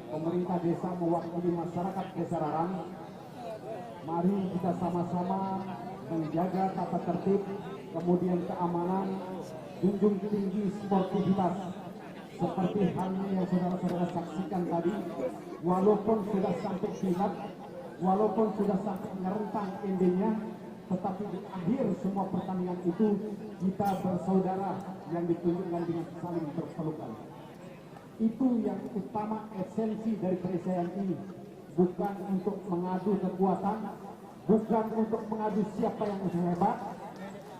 Pemerintah desa mewakili masyarakat Desa Rarang. Mari kita sama-sama menjaga tata tertib, kemudian keamanan, junjung tinggi sportivitas. Seperti halnya yang saudara-saudara saksikan tadi, walaupun sudah sampai silat, walaupun sudah sampai ngerentang endingnya, tetapi di akhir semua pertandingan itu kita bersaudara yang ditunjukkan dengan saling berpelukan. Itu yang utama, esensi dari perselisihan ini. Bukan untuk mengadu kekuatan, bukan untuk mengadu siapa yang hebat,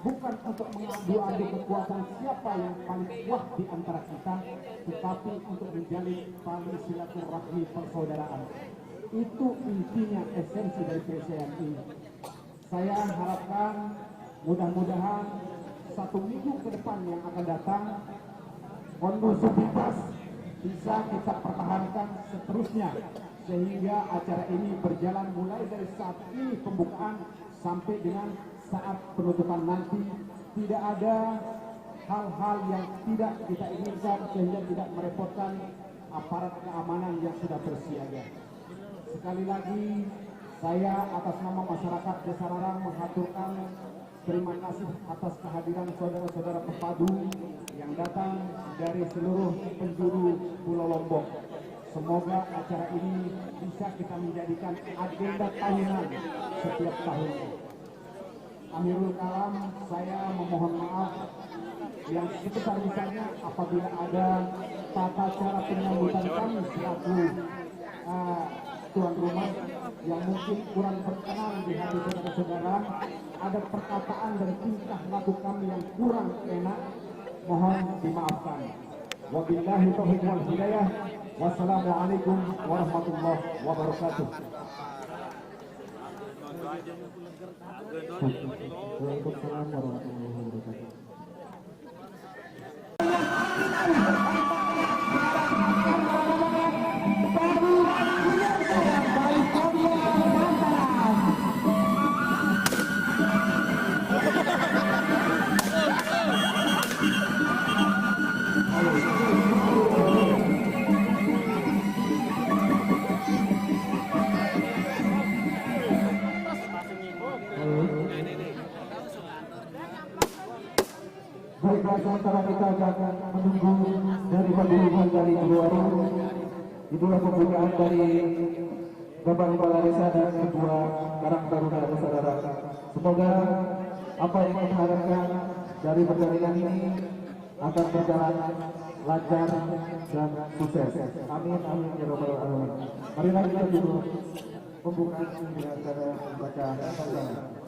bukan untuk mengadu kekuatan siapa yang paling kuat di antara kita, tetapi untuk menjalin tali silaturahmi persaudaraan. Itu intinya, esensi dari perselisihan ini. Saya harapkan mudah-mudahan 1 minggu ke depan yang akan datang, kondusivitas bisa kita pertahankan seterusnya, sehingga acara ini berjalan mulai dari saat ini pembukaan sampai dengan saat penutupan nanti. Tidak ada hal-hal yang tidak kita inginkan sehingga tidak merepotkan aparat keamanan yang sudah bersiaga. Sekali lagi saya atas nama masyarakat Desa Rarang mengaturkan terima kasih atas kehadiran saudara-saudara pepadu yang datang dari seluruh penjuru Pulau Lombok. Semoga acara ini bisa kita menjadikan agenda tahunan setiap tahunnya. Akhirul kalam, saya memohon maaf yang sebesar-besarnya apabila ada tata cara penyambutan kami selaku tuan rumah yang mungkin kurang berkenan di hati saudara-saudara, ada perkataan dan tingkah laku kami yang kurang enak, mohon dimaafkan. Wabillahi taufiq wal hidayah. Wassalamualaikum warahmatullahi wabarakatuh. Waalaikumsalam warahmatullahi wabarakatuh. Baiklah, sementara kita akan menunggu dari pembukaan dari Juara. Itulah pembukaan dari Bapak Kepala Desa dan Ketua Karang Taruna Desa Rarang. Semoga apa yang kita harapkan dari pertandingan ini akan berjalan lancar dan sukses. Amin amin ya rabbal alamin. Marilah kita dulu pembukaan dengan cara membaca pantun.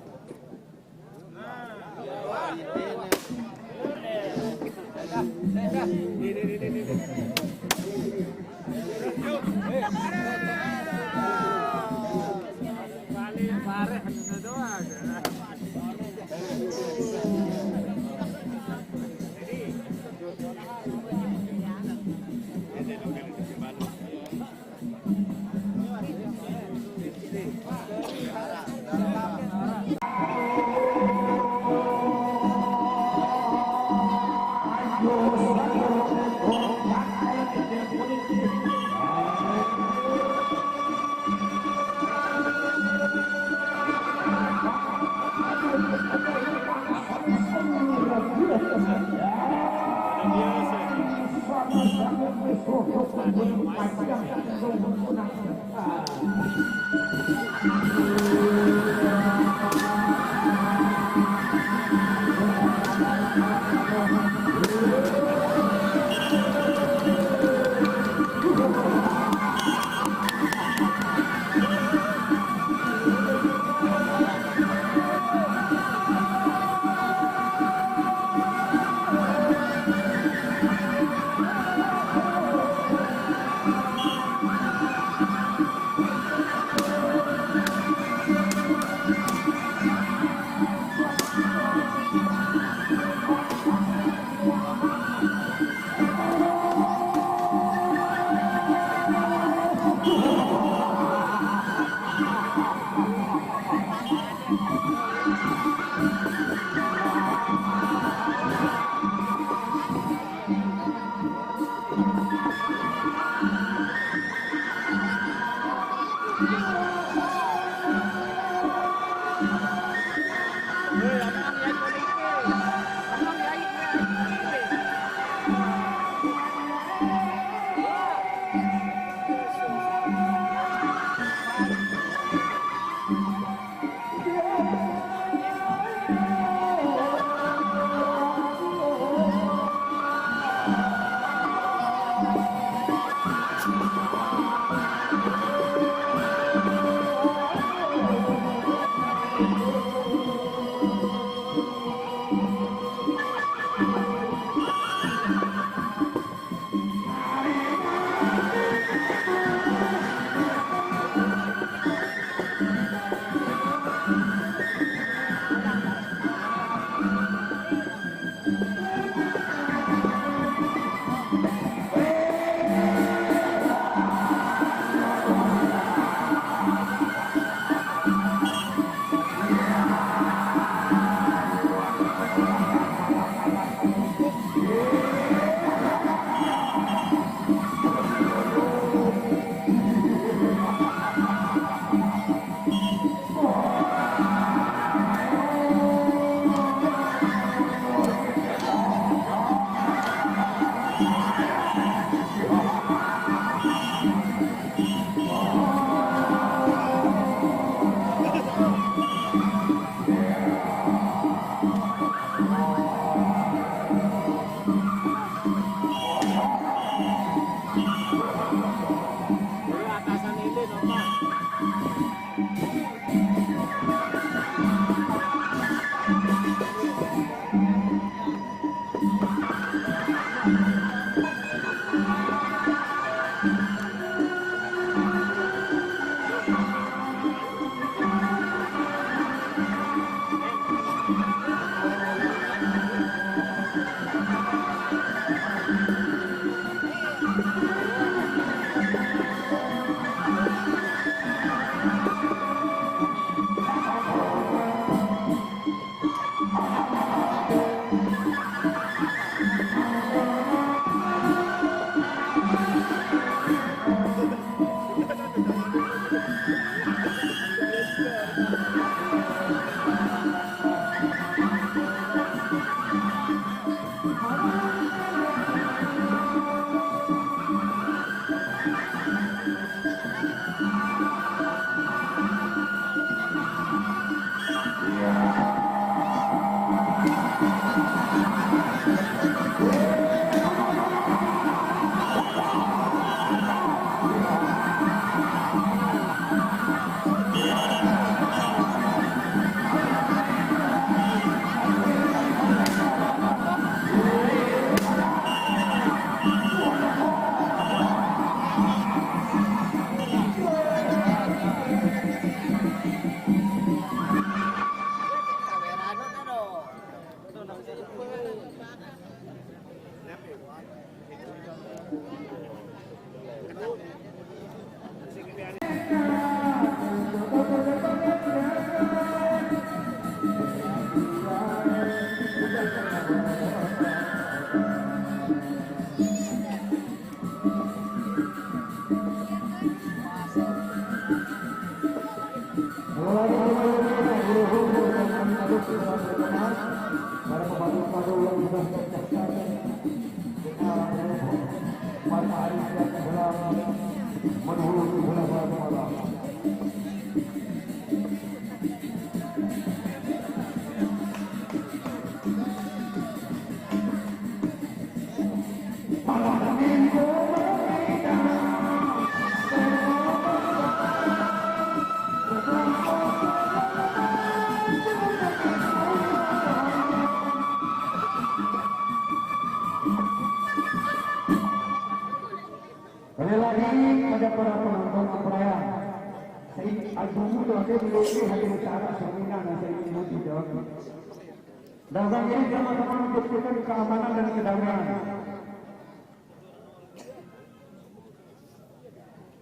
Dan ini teman-teman untuk keamanan dan kedamaian.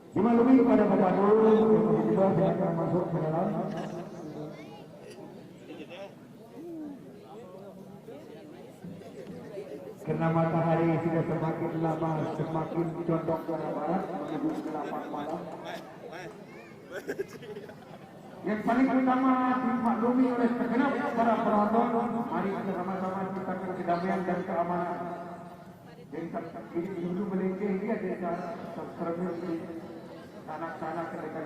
Dimaklumi pada Bapak Dulu yang kedua silakan masuk ke dalam. Karena matahari sudah semakin lama semakin condong ke arah barat menuju ke 8 malam. Yang paling utama dimaklumi oleh segenap para penonton, mari kita sama-sama ciptakan kedamaian dan keamanan. Jadi ini dulu melengke ini ada cara anak-anak ketika